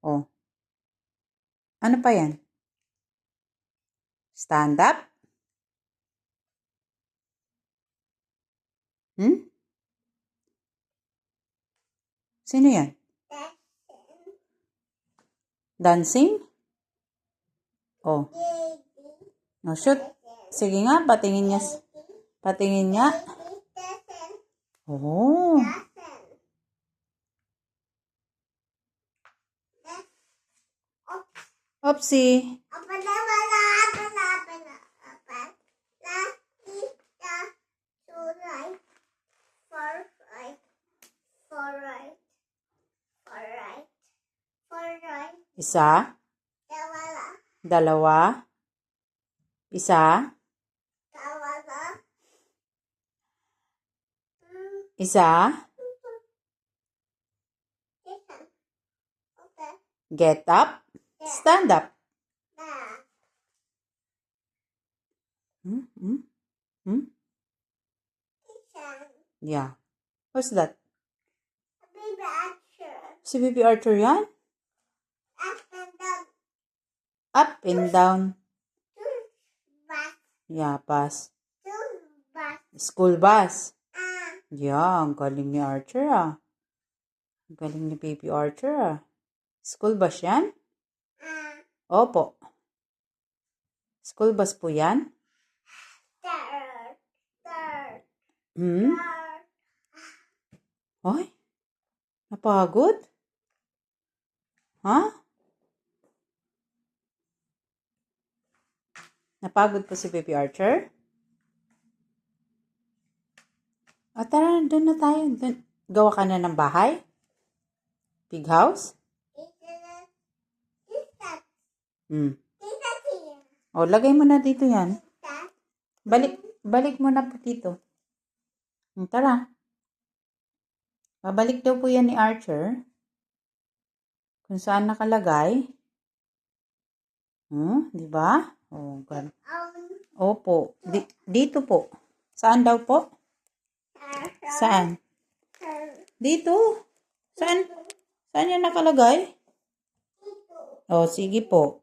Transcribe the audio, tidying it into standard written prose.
Oh. Ano pa yan? Stand up? Sino yan? Dancing? Oh. No, shoot. Sige nga, patingin niya. Patingin niya. Oh. Oopsie. Isa. Dalawa. Isa. Isa. Get up. Stand up. Yeah. What's that? Baby Archer. Si Baby Archer yan? Up and down. Up and down. Bus. Yeah, bus. Bus. School bus. Ah. Yeah, ang galing ni Archer ah. Ang galing ni Baby Archer ah. School bus yan? Opo. School bus po yan? Ay, napagod? Ha? Napagod po si Baby Archer? O tara, doon na tayo. Dun. Gawa ka na ng bahay? Big house? O, lagay mo na dito yan. Balik mo na po dito. Tara. Babalik daw po yan ni Archer. Kung saan nakalagay. Di ba? Oh, gan. Opo. Dito po. Saan daw po? Saan? Dito. Saan? Saan yan nakalagay? Oh, sige po.